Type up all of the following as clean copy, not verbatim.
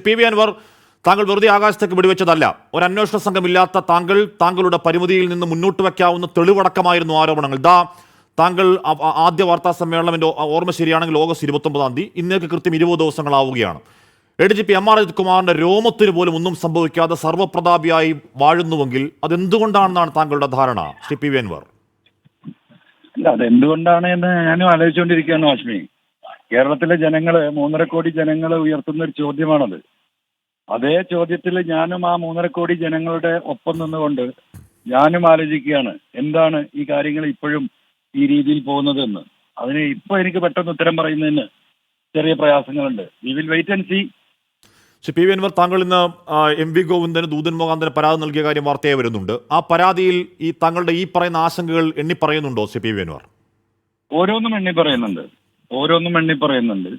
P V Anvar, താങ്കൾ വെറുതെ ആകാശത്തേക്ക് വെടിവെച്ചതല്ല. ഒരു അന്വേഷണ സംഘമില്ലാത്ത താങ്കളുടെ പരിമിതിയിൽ നിന്ന് മുന്നോട്ട് വയ്ക്കാവുന്ന തെളിവടക്കമായിരുന്നു ആരോപണങ്ങൾ. താങ്കൾ ആദ്യ വാർത്താ സമ്മേളനം, എൻ്റെ ഓർമ്മ ശരിയാണെങ്കിൽ ഓഗസ്റ്റ് 29-ാം തീയതി, ഇന്നേക്ക് കൃത്യം 20 ദിവസങ്ങളാവുകയാണ്. ADGP MR അജിത് കുമാറിന്റെ രോമത്തിന് പോലും ഒന്നും സംഭവിക്കാതെ സർവ്വപ്രതാപിയായി വാഴുന്നുവെങ്കിൽ അതെന്തുകൊണ്ടാണെന്നാണ് താങ്കളുടെ ധാരണ, ശ്രീ പി വി അൻവർ? അല്ല, അതെന്തുകൊണ്ടാണ് എന്ന് ഞാനും ആലോചിച്ചുകൊണ്ടിരിക്കുകയാണ് വാഷ്മി. കേരളത്തിലെ ജനങ്ങള് 3.5 കോടി ജനങ്ങൾ ഉയർത്തുന്ന ഒരു ചോദ്യമാണത്. അതേ ചോദ്യത്തിൽ ഞാനും ആ 3.5 കോടി ജനങ്ങളുടെ ഒപ്പം നിന്നുകൊണ്ട് ഞാനും ആലോചിക്കുകയാണ്, എന്താണ് ഈ കാര്യങ്ങൾ ഇപ്പോഴും ഈ രീതിയിൽ പോകുന്നതെന്ന്. അതിന് ഇപ്പൊ എനിക്ക് പെട്ടെന്ന് ഉത്തരം പറയുന്നതിന് ചെറിയ പ്രയാസങ്ങളുണ്ട്. We will wait and see. Sri P V Anvar, താങ്കൾ ഇന്ന് MV ഗോവിന്ദന് ദൂതൻ മുഖാന്തരം പരാതി നൽകിയ കാര്യം വാർത്തയായി വരുന്നുണ്ട്. ആ പരാതിയിൽ താങ്കളുടെ ഈ പറയുന്ന ആശങ്കകൾ എണ്ണി പറയുന്നുണ്ടോ ശ്രീ പി വി അൻവർ? ഓരോന്നും എണ്ണി പറയുന്നുണ്ട്.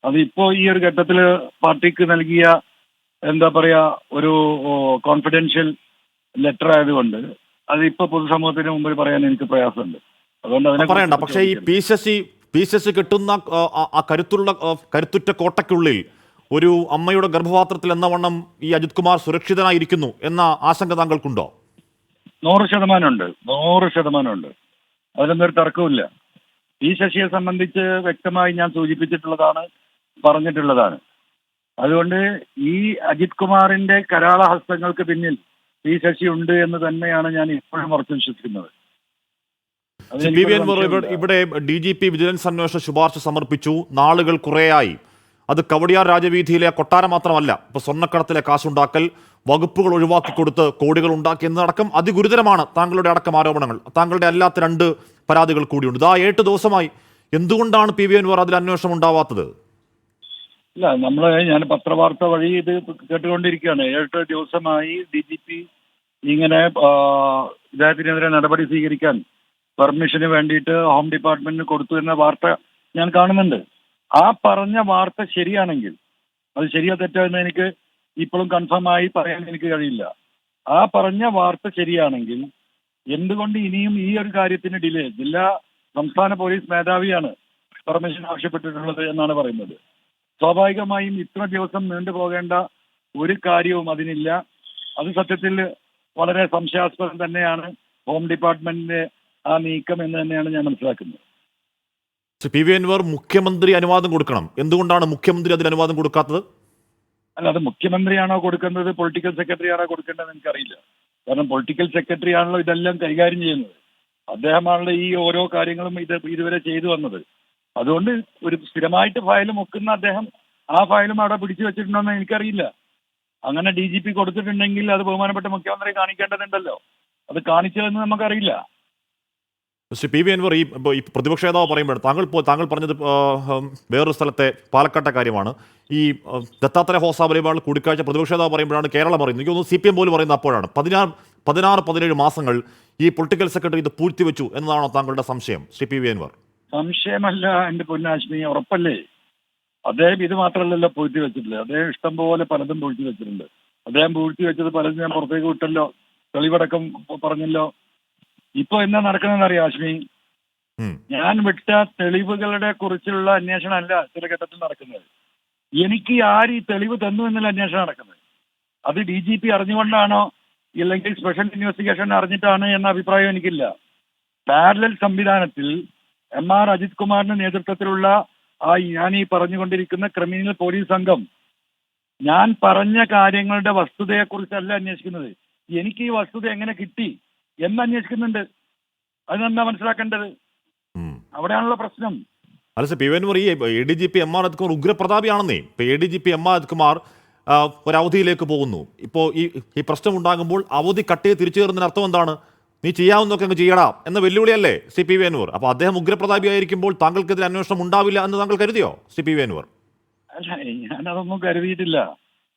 അത് ഇപ്പോ ഈ ഒരു ഘട്ടത്തില് പാർട്ടിക്ക് നൽകിയ എന്താ പറയാ ഒരു കോൺഫിഡൻഷ്യൽ ലെറ്റർ ആയതുകൊണ്ട് അത് ഇപ്പൊ പൊതുസമൂഹത്തിന് മുമ്പിൽ പറയാൻ എനിക്ക് പ്രയാസമുണ്ട്. അതുകൊണ്ട് അതിനെ പറയണ്ട. പക്ഷേ ഈ പി ശശി കെട്ടുന്ന ആ കരുത്തുറ്റ കോട്ടയ്ക്കുള്ളിൽ ഒരു അമ്മയുടെ ഗർഭപാത്രത്തിൽ എന്ന വണ്ണം ഈ അജിത് കുമാർ സുരക്ഷിതനായിരിക്കുന്നു എന്ന ആശങ്ക താങ്കൾക്കുണ്ടോ? 100% അതിലൊന്നും ഒരു തർക്കമില്ല. പി ശശിയെ സംബന്ധിച്ച് വ്യക്തമായി ഞാൻ സൂചിപ്പിച്ചിട്ടുള്ളതാണ്, പറഞ്ഞിട്ടുള്ളതാണ്. അതുകൊണ്ട് ഈ അജിത് കുമാറിന്റെ കരാള ഹസ്തങ്ങൾക്ക് പിന്നിൽ പി ശശി ഉണ്ട് എന്ന് തന്നെയാണ് ഞാൻ ഇപ്പോഴും ഉറച്ചു വിശ്വസിക്കുന്നത്. പി വി അൻവർ, ഇവിടെ DGP വിജിലൻസ് അന്വേഷണ ശുപാർശ സമർപ്പിച്ചു. നാളുകൾ കുറേയായി. അത് കവടിയാർ രാജവീതിയിലെ കൊട്ടാരം മാത്രമല്ല, ഇപ്പൊ സ്വർണ്ണക്കടത്തിലെ കാശുണ്ടാക്കൽ, വകുപ്പുകൾ ഒഴിവാക്കി കൊടുത്ത് കോടികൾ ഉണ്ടാക്കി എന്നതടക്കം അതിഗുരുതരമാണ് താങ്കളുടെ അടക്കം ആരോപണങ്ങൾ. താങ്കളുടെ അല്ലാത്ത 2 പരാതികൾ കൂടിയുണ്ട്. 8 ദിവസമായി. എന്തുകൊണ്ടാണ് പി വി അൻവർ അതിൽ അന്വേഷണം ഉണ്ടാവാത്തത്? ഇല്ല, ഞാൻ പത്രവാർത്ത വഴി ഇത് കേട്ടുകൊണ്ടിരിക്കുകയാണ്. 7 ദിവസമായി DGP ഇങ്ങനെ ഇദ്ദേഹത്തിനെതിരെ നടപടി സ്വീകരിക്കാൻ പെർമിഷന് വേണ്ടിയിട്ട് ഹോം ഡിപ്പാർട്ട്മെന്റിന് കൊടുത്തു എന്ന വാർത്ത ഞാൻ കാണുന്നുണ്ട്. ആ പറഞ്ഞ വാർത്ത ശരിയാണെങ്കിൽ, അത് ശരിയോ തെറ്റോ എന്ന് എനിക്ക് ഇപ്പോഴും കൺഫേം ആയി പറയാൻ എനിക്ക് കഴിയില്ല. ആ പറഞ്ഞ വാർത്ത ശരിയാണെങ്കിൽ എന്തുകൊണ്ട് ഇനിയും ഈ ഒരു കാര്യത്തിന് ഡിലേ? സംസ്ഥാന പോലീസ് മേധാവിയാണ് പെർമിഷൻ ആവശ്യപ്പെട്ടിട്ടുള്ളത് എന്നാണ് പറയുന്നത്. സ്വാഭാവികമായും ഇത്ര ദിവസം നീണ്ടുപോകേണ്ട ഒരു കാര്യവും അതിനില്ല. അത് സത്യത്തിൽ വളരെ സംശയാസ്പദം തന്നെയാണ് ഹോം ഡിപ്പാർട്ട്മെന്റിന്റെ ആ നീക്കം എന്ന് തന്നെയാണ് ഞാൻ മനസ്സിലാക്കുന്നത്. പി വി അൻവർ, മുഖ്യമന്ത്രി അനുവാദം കൊടുക്കണം. എന്തുകൊണ്ടാണ് മുഖ്യമന്ത്രി അതിന് അനുവാദം കൊടുക്കാത്തത്? അല്ല, അത് മുഖ്യമന്ത്രിയാണോ കൊടുക്കുന്നത്, പൊളിറ്റിക്കൽ സെക്രട്ടറി ആണോ കൊടുക്കേണ്ടതെന്ന് എനിക്കറിയില്ല. കാരണം പൊളിറ്റിക്കൽ സെക്രട്ടറി ആണല്ലോ ഇതെല്ലാം കൈകാര്യം ചെയ്യുന്നത്. അദ്ദേഹമാണല്ലോ ഈ ഓരോ കാര്യങ്ങളും ഇതുവരെ ചെയ്തു വന്നത്. അതുകൊണ്ട് ഒരു സ്ഥിരമായിട്ട് ഫയൽ മുക്കുന്ന അദ്ദേഹം ആ ഫയലും അവിടെ പിടിച്ചു വെച്ചിട്ടുണ്ടോ എന്ന് എനിക്കറിയില്ല. അങ്ങനെ DGP കൊടുത്തിട്ടുണ്ടെങ്കിൽ അത് ബഹുമാനപ്പെട്ട മുഖ്യമന്ത്രി കാണിക്കേണ്ടതുണ്ടല്ലോ. അത് കാണിച്ചതെന്ന് നമുക്കറിയില്ല. ശ്രീ പി വി അൻവർ, ഈ പ്രതിപക്ഷ നേതാവ് പറയുമ്പോൾ താങ്കൾ പറഞ്ഞത് വേറൊരു സ്ഥലത്തെ പാലക്കാട്ടെ കാര്യമാണ്. ഈ ദത്താത്രേയ ഹോസാബലിയുമായുള്ള കൂടിക്കാഴ്ച പ്രതിപക്ഷ നേതാവ് പറയുമ്പോഴാണ് കേരളം പറയുന്നത്. എനിക്ക് തോന്നുന്നു CPM പോലും പറയുന്നത് അപ്പോഴാണ്. 16-17 മാസങ്ങൾ ഈ പൊളിറ്റിക്കൽ സെക്രട്ടറി ഇത് പൂഴ്ത്തിവെച്ചു എന്നതാണോ താങ്കളുടെ സംശയം, ശ്രീ പി വി അൻവർ? സംശയമല്ല എന്റെ പൊന്നാശ്മി, ഉറപ്പല്ലേ. അദ്ദേഹം ഇത് മാത്രമല്ലല്ലോ പൂഴ്ത്തി വെച്ചിട്ടില്ല. അദ്ദേഹം ഇഷ്ടംപോലെ പലതും പൂഴ്ത്തി വെച്ചിട്ടുണ്ട്. അദ്ദേഹം പൂഴ്ത്തി വെച്ചത് പലതും ഞാൻ പുറത്തേക്ക് വിട്ടല്ലോ, തെളിവടക്കം പറഞ്ഞല്ലോ. ഇപ്പൊ എന്താ നടക്കുന്നതെന്ന് അറിയാം ആശ്മി? ഞാൻ വിട്ട തെളിവുകളുടെ കുറിച്ചുള്ള അന്വേഷണം അല്ല ചില ഘട്ടത്തിൽ നടക്കുന്നത്. എനിക്ക് ആര് ഈ തെളിവ് തന്നു എന്നുള്ള അന്വേഷണം നടക്കുന്നത്. അത് DGP അറിഞ്ഞുകൊണ്ടാണോ ഇല്ലെങ്കിൽ സ്പെഷ്യൽ ഇൻവെസ്റ്റിഗേഷൻ അറിഞ്ഞിട്ടാണ് എന്ന അഭിപ്രായം എനിക്കില്ല. പാരലൽ സംവിധാനത്തിൽ MR അജിത് കുമാറിന്റെ നേതൃത്വത്തിലുള്ള ഞാൻ ഈ പറഞ്ഞുകൊണ്ടിരിക്കുന്ന ക്രിമിനൽ പോലീസ് സംഘം ഞാൻ പറഞ്ഞ കാര്യങ്ങളുടെ വസ്തുതയെക്കുറിച്ചല്ല അന്വേഷിക്കുന്നത്. എനിക്ക് ഈ വസ്തുത എങ്ങനെ കിട്ടി എന്ന് അന്വേഷിക്കുന്നുണ്ട്. അതെന്താ മനസ്സിലാക്കേണ്ടത്? അവിടെയാണല്ലോ പ്രശ്നം. അല്ല സർ, പി വി അൻവർ, ഈ ADGP MR അജിത് കുമാർ ഉഗ്രപ്രതാപിയാണെന്നേ. ഇപ്പൊ ADGP MR അജിത് കുമാർ ഒരു അവധിയിലേക്ക് പോകുന്നു. ഇപ്പോൾ ഈ പ്രശ്നം ഉണ്ടാകുമ്പോൾ അവധി കട്ടിയെ തിരിച്ചു കയറുന്നതിന് അർത്ഥം എന്താണ്? നീ ചെയ്യാവുന്നതൊക്കെ അങ്ങ് ചെയ്യടാ എന്ന വെല്ലുവിളിയല്ലേ ശ്രീ പി വി അൻവർ? അപ്പോൾ അദ്ദേഹം ഉഗ്രപ്രതാപിയായിരിക്കുമ്പോൾ താങ്കൾക്കെതിരെ അന്വേഷണം ഉണ്ടാവില്ല എന്ന് താങ്കൾ കരുതിയോ ശ്രീ പി വി അൻവർ? അല്ല, ഞാനതൊന്നും കരുതിയിട്ടില്ല.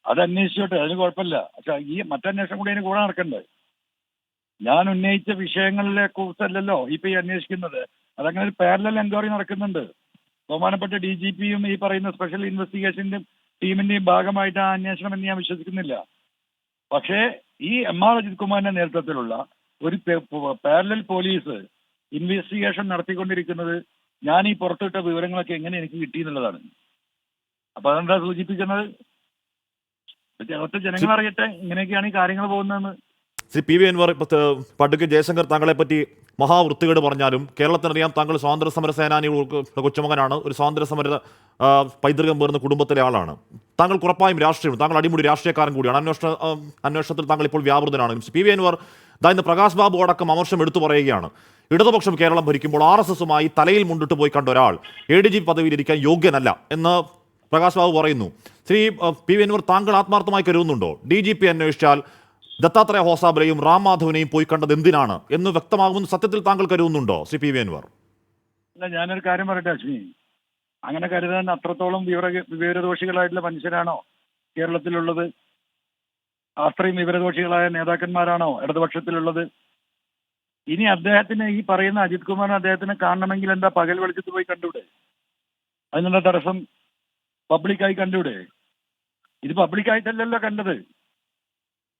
അത് അന്വേഷിച്ചോട്ടെ, അതിന് കുഴപ്പമില്ല. പക്ഷെ ഈ മറ്റന്വേഷണം കൂടി അതിന് കൂടെ നടക്കണ്ടേ? ഞാൻ ഉന്നയിച്ച വിഷയങ്ങളിലെ കുറിച്ചല്ലല്ലോ ഇപ്പൊ ഈ അന്വേഷിക്കുന്നത്. അതങ്ങനെ ഒരു പാരലൽ എൻക്വയറി നടക്കുന്നുണ്ട്. ബഹുമാനപ്പെട്ട DGPയും ഈ പറയുന്ന സ്പെഷ്യൽ ഇൻവെസ്റ്റിഗേഷന്റെ ടീമിന്റെയും ഭാഗമായിട്ട് ആ അന്വേഷണം എന്ന് ഞാൻ വിശ്വസിക്കുന്നില്ല. പക്ഷേ ഈ MR അജിത് കുമാറിന്റെ നേതൃത്വത്തിലുള്ള ഒരു പാരലൽ പോലീസ് ഇൻവെസ്റ്റിഗേഷൻ നടത്തിക്കൊണ്ടിരിക്കുന്നത് ഞാൻ ഈ പുറത്തുവിട്ട വിവരങ്ങളൊക്കെ എങ്ങനെ എനിക്ക് കിട്ടി എന്നുള്ളതാണ്. അപ്പൊ അതെന്താ സൂചിപ്പിക്കുന്നത്? കേരളത്തിൽ ജനങ്ങൾ അറിയട്ടെ ഇങ്ങനെയൊക്കെയാണ് ഈ കാര്യങ്ങൾ പോകുന്നതെന്ന്. ശ്രീ പി വി അൻവർ, പടുക്കെ ജയശങ്കർ താങ്കളെ പറ്റി മഹാവൃത്തികേട് പറഞ്ഞാലും കേരളത്തിനറിയാം താങ്കൾ സ്വാതന്ത്ര്യ സമര സേനാനികൾക്ക് കൊച്ചുമകനാണ്, ഒരു സ്വാതന്ത്ര്യ സമര പൈതൃകം പേർന്ന കുടുംബത്തിലെ ആളാണ്. താങ്കൾക്ക് ഉറപ്പായും രാഷ്ട്രീയം, താങ്കൾ അടിമുടി രാഷ്ട്രീയക്കാരൻ കൂടിയാണ്. അന്വേഷണത്തിൽ താങ്കൾ ഇപ്പോൾ വ്യാപൃതനാണ്. പി വി അൻവർ ഇന്ന് പ്രകാശ് ബാബു അടക്കം അമർഷം എടുത്തു പറയുകയാണ്, ഇടതുപക്ഷം കേരളം ഭരിക്കുമ്പോൾ RSSുമായി തലയിൽ മുണ്ടിട്ട് പോയി കണ്ട ഒരാൾ ADG പദവിയിലിരിക്കാൻ യോഗ്യനല്ല എന്ന് പ്രകാശ് ബാബു പറയുന്നു. ശ്രീ പി വി അൻവർ, താങ്കൾ ആത്മാർത്ഥമായി കരുതുന്നുണ്ടോ DGP അന്വേഷിച്ചാൽ ദത്താത്രേയ ഹോസാബലയും റാം മാധവനെയും പോയി കണ്ടത് എന്തിനാണ് എന്ന് വ്യക്തമാകുമെന്ന് സത്യത്തിൽ താങ്കൾ കരുതുന്നുണ്ടോ ശ്രീ പി വി അൻവർ? അല്ല, ഞാനൊരു കാര്യം പറയട്ടെ അശ്വിനി, അങ്ങനെ കരുതാൻ അത്രത്തോളം വിവരദോഷികളായിട്ടുള്ള മനുഷ്യരാണോ കേരളത്തിലുള്ളത്? അത്രയും വിവരദോഷികളായ നേതാക്കന്മാരാണോ ഇടതുപക്ഷത്തിലുള്ളത്? ഇനി അദ്ദേഹത്തിന് ഈ പറയുന്ന അജിത് കുമാറിന് അദ്ദേഹത്തിനെ കാണണമെങ്കിൽ എന്താ പകൽ വെളിച്ചത്ത് പോയി കണ്ടൂടെ? അതിനുള്ള തടസ്സം പബ്ലിക്കായി കണ്ടൂടെ? ഇത് പബ്ലിക്കായിട്ടല്ലല്ലോ കണ്ടത്.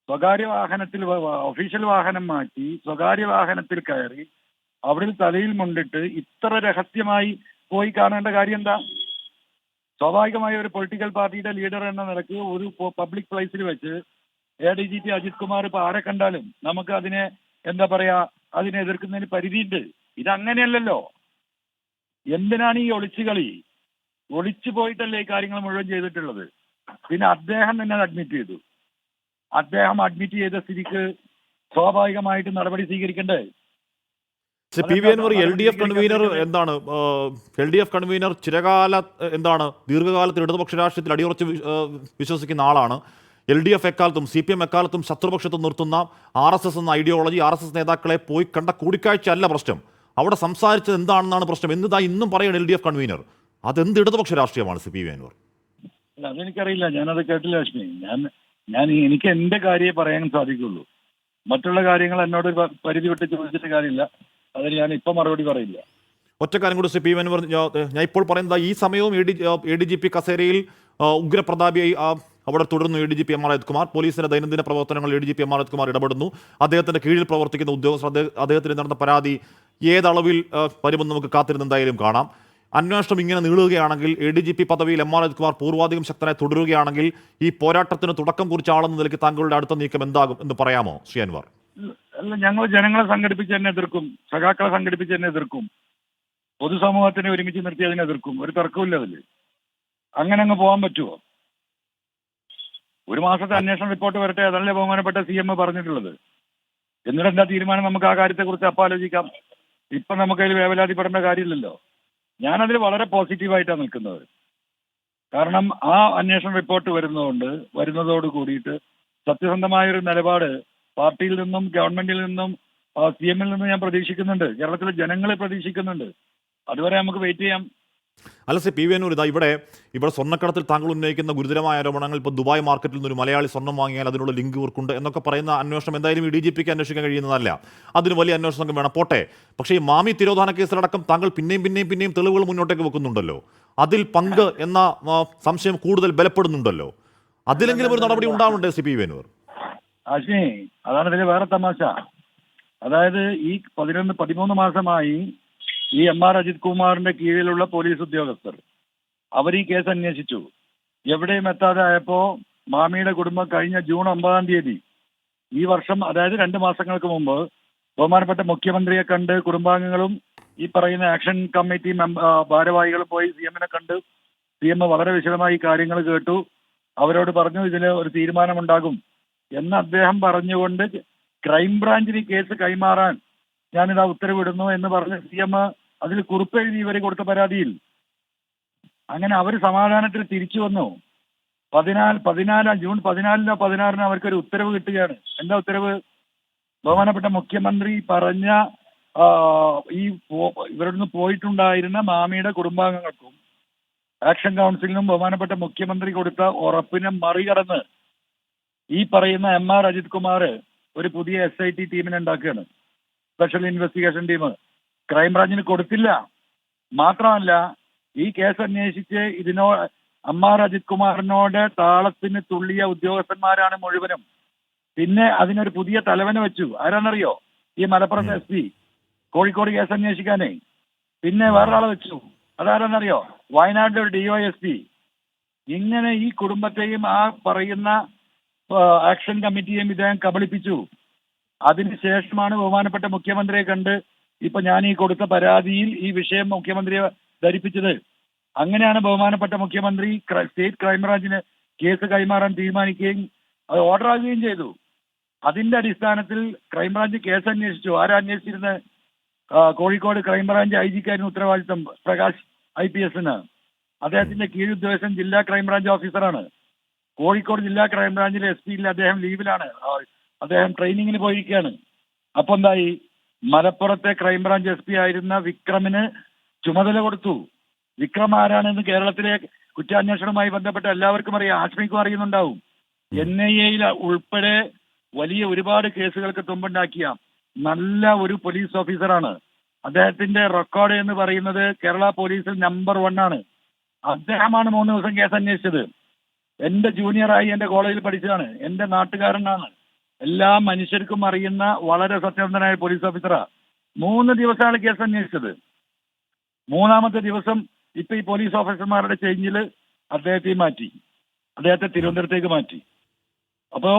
സ്വകാര്യ വാഹനത്തിൽ, ഒഫീഷ്യൽ വാഹനം മാറ്റി സ്വകാര്യ വാഹനത്തിൽ കയറി അവിടെ തലയിൽ മുണ്ടിട്ട് ഇത്ര രഹസ്യമായി പോയി കാണേണ്ട കാര്യം എന്താ? സ്വാഭാവികമായ ഒരു പൊളിറ്റിക്കൽ പാർട്ടിയുടെ ലീഡർ എന്ന നിലയ്ക്ക് ഒരു പബ്ലിക് പ്ലേസിൽ വെച്ച് ADGP അജിത് കുമാർ ഇപ്പൊ ആരെ കണ്ടാലും നമുക്ക് അതിനെ എന്താ പറയാ, അതിനെ എതിർക്കുന്നതിന് പരിധിയുണ്ട്. ഇതങ്ങനെയല്ലല്ലോ. എന്തിനാണ് ഈ ഒളിച്ചുകളി? ഒളിച്ചു പോയിട്ടല്ലേ ഈ കാര്യങ്ങൾ മുഴുവൻ ചെയ്തിട്ടുള്ളത്. പിന്നെ അദ്ദേഹം തന്നെ അഡ്മിറ്റ് ചെയ്തു. അദ്ദേഹം അഡ്മിറ്റ് ചെയ്ത സ്ഥിതിക്ക് സ്വാഭാവികമായിട്ട് നടപടി സ്വീകരിക്കണ്ടേ? P V Anvar LDF convener എന്താണ്? LDF കൺവീനർ ചിരകാല എന്താണ് ദീർഘകാലത്തിൽ ഇടതുപക്ഷ രാഷ്ട്രീയത്തിൽ അടിയുറച്ച് വിശ്വസിക്കുന്ന ആളാണ്. LDF എക്കാലത്തും CPM എക്കാലത്തും ശത്രുപക്ഷത്ത് നിർത്തുന്ന RSS എന്ന ഐഡിയോളജി, RSS നേതാക്കളെ പോയി കണ്ട കൂടിക്കാഴ്ച അല്ല പ്രശ്നം. അവിടെ സംസാരിച്ചത് എന്താണെന്നാണ് പ്രശ്നം. എന്നിതാ ഇന്നും പറയണം LDF കൺവീനർ. അതെന്ത് ഇടതുപക്ഷ രാഷ്ട്രീയമാണ് പി വി അൻവർ? അല്ല, അതെനിക്കറിയില്ല, ഞാനത് കേട്ടില്ല ലക്ഷ്മി. എനിക്ക് എന്റെ കാര്യമേ പറയാൻ സാധിക്കുള്ളൂ. മറ്റുള്ള കാര്യങ്ങൾ എന്നോട് പരിധി വിട്ട് ചോദിച്ചിട്ട് കാര്യമില്ല. അതിന് ഞാൻ ഇപ്പൊ മറുപടി പറയില്ല. ഒറ്റ കാര്യം കൂടി പി വി അൻവർ, ഞാൻ ഇപ്പോൾ പറയുന്നത് ഈ സമയവും ADGP കസേരയിൽ ഉഗ്രപ്രതാപിയായി അവിടെ തുടരുന്നു ADGP M R Ajith Kumar. പോലീസിന്റെ ദൈനംദിന പ്രവർത്തനങ്ങൾ ADGP M R Ajith Kumar ഇടപെടുന്നു. അദ്ദേഹത്തിന്റെ കീഴിൽ പ്രവർത്തിക്കുന്ന ഉദ്യോഗസ്ഥർ അദ്ദേഹത്തിന് നടന്ന പരാതി ഏതളവിൽ വരുമെന്ന് നമുക്ക് കാത്തിരുന്ന് എന്തായാലും കാണാം. അന്വേഷണം ഇങ്ങനെ നീളുകയാണെങ്കിൽ ADGP പദവിയിൽ എം ആർ അജിത് കുമാർ പൂർവാധികം ശക്തനായി തുടരുകയാണെങ്കിൽ ഈ പോരാട്ടത്തിന് തുടക്കം കുറിച്ച ആളെന്ന നിലയ്ക്ക് താങ്കളുടെ അടുത്ത നീക്കം എന്താകും എന്ന് പറയാമോ ശ്രീ അൻവർ? അല്ല, ഞങ്ങൾ ജനങ്ങളെ സംഘടിപ്പിച്ച് തന്നെ എതിർക്കും, സഖാക്കളെ സംഘടിപ്പിച്ച് തന്നെ എതിർക്കും, പൊതുസമൂഹത്തിനെ ഒരുമിച്ച് നിർത്തി അതിനെ എതിർക്കും. ഒരു തർക്കമില്ല അതില്. അങ്ങനെ അങ്ങ് പോകാൻ പറ്റുമോ? ഒരു മാസത്തെ അന്വേഷണ റിപ്പോർട്ട് വരട്ടെ, അതല്ലേ ബഹുമാനപ്പെട്ട CM പറഞ്ഞിട്ടുള്ളത്. എന്നിട്ട് എന്താ തീരുമാനം? നമുക്ക് ആ കാര്യത്തെക്കുറിച്ച് അപ്പം ആലോചിക്കാം. ഇപ്പൊ നമുക്ക് അതിൽ വേവലാതിപ്പെടേണ്ട കാര്യമില്ലല്ലോ. ഞാനതിൽ വളരെ പോസിറ്റീവായിട്ടാണ് നിൽക്കുന്നത്. കാരണം ആ അന്വേഷണ റിപ്പോർട്ട് വരുന്നതോട് കൂടിയിട്ട് സത്യസന്ധമായൊരു നിലപാട് പാർട്ടിയിൽ നിന്നും ഗവൺമെന്റിൽ നിന്നും CM-ൽ നിന്നും ഞാൻ പ്രതീക്ഷിക്കുന്നുണ്ട്. കേരളത്തിലെ ജനങ്ങളെ പ്രതീക്ഷിക്കുന്നുണ്ട്. അതുവരെ നമുക്ക് വെയിറ്റ് ചെയ്യാം. അല്ല പി വി അൻവർ, ഇവിടെ സ്വർണ്ണക്കടത്തിൽ താങ്കൾ ഉന്നയിക്കുന്ന ഗുരുതരമായ ആരോപണങ്ങൾ, ഇപ്പോൾ ദുബായ് മാർക്കറ്റിൽ നിന്ന് ഒരു മലയാളി സ്വർണ്ണം വാങ്ങിയാൽ അതിനുള്ള ലിങ്ക് ഇവർക്കുണ്ട് എന്നൊക്കെ പറയുന്ന അന്വേഷണം എന്തായാലും ഈ DGPക്ക് അന്വേഷിക്കാൻ കഴിയുന്നതല്ല. അതിന് വലിയ അന്വേഷണ സംഘം വേണം, പോട്ടെ. പക്ഷേ ഈ മാമി തിരോധാന കേസിലടക്കം താങ്കൾ പിന്നെയും തെളിവുകൾ മുന്നോട്ടേക്ക് വെക്കുന്നുണ്ടല്ലോ. അതിൽ പങ്ക് എന്ന സംശയം കൂടുതൽ ബലപ്പെടുന്നുണ്ടല്ലോ. അതിലെങ്കിലും ഒരു നടപടി ഉണ്ടാവണ്ടേ പി വി അൻവർ? അശ്വിനി, അതാണ് ഇതിൽ വേറെ തമാശ. അതായത് ഈ 13 മാസമായി ഈ എം ആർ അജിത് കുമാറിന്റെ കീഴിലുള്ള പോലീസ് ഉദ്യോഗസ്ഥർ അവർ ഈ കേസ് അന്വേഷിച്ചു. എവിടെയും എത്താതെ ആയപ്പോ മാമിയുടെ കുടുംബം കഴിഞ്ഞ ജൂൺ 9 ഈ വർഷം, അതായത് 2 മാസങ്ങൾക്ക് മുമ്പ് ബഹുമാനപ്പെട്ട മുഖ്യമന്ത്രിയെ കണ്ട് കുടുംബാംഗങ്ങളും ഈ പറയുന്ന ആക്ഷൻ കമ്മിറ്റി ഭാരവാഹികളും പോയി CM-നെ കണ്ട് CM വളരെ വിശദമായി കാര്യങ്ങൾ കേട്ടു. അവരോട് പറഞ്ഞു ഇതിന് ഒരു തീരുമാനമുണ്ടാകും എന്ന് അദ്ദേഹം പറഞ്ഞുകൊണ്ട് ക്രൈംബ്രാഞ്ചിന് കേസ് കൈമാറാൻ ഞാനിതാ ഉത്തരവിടുന്നു എന്ന് പറഞ്ഞ് CM അതിൽ കുറിപ്പെഴുതി ഇവർ കൊടുത്ത പരാതിയിൽ. അങ്ങനെ അവർ സമാധാനത്തിൽ തിരിച്ചു വന്നു. ജൂൺ 14 16 അവർക്കൊരു ഉത്തരവ് കിട്ടുകയാണ്. എന്താ ഉത്തരവ്? ബഹുമാനപ്പെട്ട മുഖ്യമന്ത്രി പറഞ്ഞ ഇവരിന്ന് പോയിട്ടുണ്ടായിരുന്ന മാമിയുടെ കുടുംബാംഗങ്ങൾക്കും ആക്ഷൻ കൗൺസിലിനും ബഹുമാനപ്പെട്ട മുഖ്യമന്ത്രി കൊടുത്ത ഉറപ്പിനെ മറികടന്ന് ഈ പറയുന്ന എം ആർ അജിത് കുമാർ ഒരു പുതിയ SIT ടീമിനെ ഉണ്ടാക്കുകയാണ്, സ്പെഷ്യൽ ഇൻവെസ്റ്റിഗേഷൻ ടീം. ക്രൈംബ്രാഞ്ചിന് കൊടുത്തില്ല. മാത്രമല്ല, ഈ കേസ് അന്വേഷിച്ച് എം ആർ അജിത് കുമാറിനോട് താളത്തിന് തുള്ളിയ ഉദ്യോഗസ്ഥന്മാരാണ് മുഴുവനും. പിന്നെ അതിനൊരു പുതിയ തലവനെ വെച്ചു. ആരാന്നറിയോ? ഈ മലപ്പുറം SP കോഴിക്കോട് കേസ് അന്വേഷിക്കാനേ. പിന്നെ വേറൊരാളെ വെച്ചു. അതാരാന്നറിയോ? വയനാട്ടിലെ ഒരു DYSP. ഇങ്ങനെ ഈ കുടുംബത്തെയും ആ പറയുന്ന ആക്ഷൻ കമ്മിറ്റിയെയും ഇദ്ദേഹം കബളിപ്പിച്ചു. അതിനുശേഷമാണ് ബഹുമാനപ്പെട്ട മുഖ്യമന്ത്രിയെ കണ്ട് ഇപ്പൊ ഞാൻ ഈ കൊടുത്ത പരാതിയിൽ ഈ വിഷയം മുഖ്യമന്ത്രിയെ ധരിപ്പിച്ചത്. അങ്ങനെയാണ് ബഹുമാനപ്പെട്ട മുഖ്യമന്ത്രി സ്റ്റേറ്റ് ക്രൈംബ്രാഞ്ചിന് കേസ് കൈമാറാൻ തീരുമാനിക്കുകയും അത് ഓർഡർ ആകുകയും ചെയ്തു. അതിന്റെ അടിസ്ഥാനത്തിൽ ക്രൈംബ്രാഞ്ച് കേസ് അന്വേഷിച്ചു. ആരാ അന്വേഷിച്ചിരുന്നത്? കോഴിക്കോട് ക്രൈംബ്രാഞ്ച് ഐ ജിക്കായിരുന്നു ഉത്തരവാദിത്തം, പ്രകാശ് IPS. അദ്ദേഹത്തിന്റെ കീഴുദ്യോഗസ്ഥൻ ജില്ലാ ക്രൈംബ്രാഞ്ച് ഓഫീസറാണ്. കോഴിക്കോട് ജില്ലാ ക്രൈംബ്രാഞ്ചിലെ SP ഇല്ല, അദ്ദേഹം ലീവിലാണ്, അദ്ദേഹം ട്രെയിനിങ്ങിന് പോയിരിക്കുകയാണ്. അപ്പൊ എന്തായി? മലപ്പുറത്തെ ക്രൈംബ്രാഞ്ച് SP ആയിരുന്ന വിക്രമിന് ചുമതല കൊടുത്തു. വിക്രം ആരാണെന്ന് കേരളത്തിലെ കുറ്റാന്വേഷണവുമായി ബന്ധപ്പെട്ട എല്ലാവർക്കും അറിയാം, ആശ്മിക്കും അറിയുന്നുണ്ടാവും. NIA ഉൾപ്പെടെ വലിയ ഒരുപാട് കേസുകൾക്ക് തുമ്പുണ്ടാക്കിയ നല്ല ഒരു പോലീസ് ഓഫീസറാണ്. അദ്ദേഹത്തിന്റെ റെക്കോർഡ് എന്ന് പറയുന്നത് കേരള പോലീസിൽ നമ്പർ 1 ആണ്. അദ്ദേഹമാണ് 3 ദിവസം കേസ് അന്വേഷിച്ചത്. എന്റെ ജൂനിയറായി എന്റെ കോളേജിൽ പഠിച്ചതാണ്, എന്റെ നാട്ടുകാരനാണ്, എല്ലാ മനുഷ്യർക്കും അറിയുന്ന വളരെ സത്യസന്ധനായ പോലീസ് ഓഫീസറാ. 3 ദിവസമാണ് കേസ് അന്വേഷിച്ചത്. 3-ാമത്തെ ദിവസം ഇപ്പൊ ഈ പോലീസ് ഓഫീസർമാരുടെ ചേഞ്ചിൽ അദ്ദേഹത്തെ മാറ്റി, അദ്ദേഹത്തെ തിരുവനന്തപുരത്തേക്ക് മാറ്റി. അപ്പോ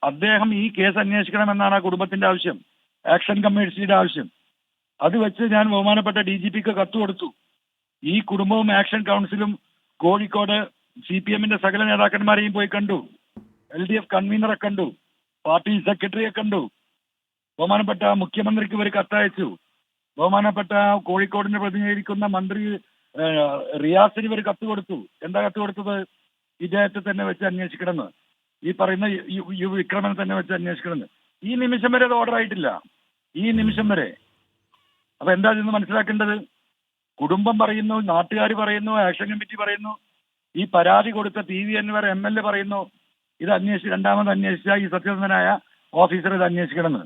അദ്ദേഹം ഈ കേസ് അന്വേഷിക്കണമെന്നാണ് ആ കുടുംബത്തിന്റെ ആവശ്യം, ആക്ഷൻ കമ്മിറ്റിയുടെ ആവശ്യം. അത് വെച്ച് ഞാൻ ബഹുമാനപ്പെട്ട DGPക്ക് കത്ത് കൊടുത്തു. ഈ കുടുംബവും ആക്ഷൻ കൗൺസിലും കോഴിക്കോട് CPM-ന്റെ സകല നേതാക്കന്മാരെയും പോയി കണ്ടു, LDF കൺവീനറെ കണ്ടു, പാർട്ടി സെക്രട്ടറിയെ കണ്ടു, ബഹുമാനപ്പെട്ട മുഖ്യമന്ത്രിക്ക് ഒരു കത്തയച്ചു, ബഹുമാനപ്പെട്ട കോഴിക്കോടിനെ പ്രതിനിധീകരിക്കുന്ന മന്ത്രി റിയാസിന് ഒരു കത്ത് കൊടുത്തു. എന്താ കത്ത് കൊടുത്തത്? ഇദ്ദേഹത്തെ തന്നെ വെച്ച് അന്വേഷിക്കണമെന്ന്, ഈ പറയുന്ന വിക്രമനെ തന്നെ വെച്ച് അന്വേഷിക്കണമെന്ന്. ഈ നിമിഷം വരെ അത് ഓർഡർ ആയിട്ടില്ല, ഈ നിമിഷം വരെ. അപ്പൊ എന്താ ഇന്ന് മനസ്സിലാക്കേണ്ടത്? കുടുംബം പറയുന്നു, നാട്ടുകാർ പറയുന്നു, ആക്ഷൻ കമ്മിറ്റി പറയുന്നു, ഈ പരാതി കൊടുത്ത PV Anwar MLA പറയുന്നു ഇത് രണ്ടാമത് അന്വേഷിച്ച ഈ സത്യസന്ധനായ ഓഫീസർ ഇത് അന്വേഷിക്കണമെന്ന്.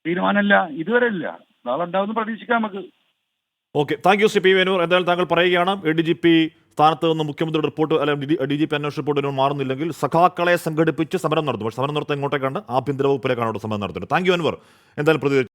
തീരുമാനമില്ല, ഇതുവരെ ഇല്ല. നാളെ ഉണ്ടാവുമെന്ന് പ്രതീക്ഷിക്കാം നമുക്ക്. Okay, thank you Shri PV Anwar. എന്തായാലും താങ്കൾ പറയുകയാണ് ADGP സ്ഥാനത്ത് നിന്ന് മുഖ്യമന്ത്രിയുടെ റിപ്പോർട്ട് അല്ലെങ്കിൽ DGP അന്വേഷണ റിപ്പോർട്ട് മാറുന്നില്ലെങ്കിൽ സഖാക്കളെ സംഘടിപ്പിച്ച് സമരം നടത്തും. പക്ഷേ സമരം നടത്താൻ ഇങ്ങോട്ടേക്കാണ്, ആഭ്യന്തര വകുപ്പിലേക്കാണ് അവിടെ സമരം നടത്തുന്നത്. താങ്ക് യു Anwar എന്തായാലും പ്രതികരിച്ചു.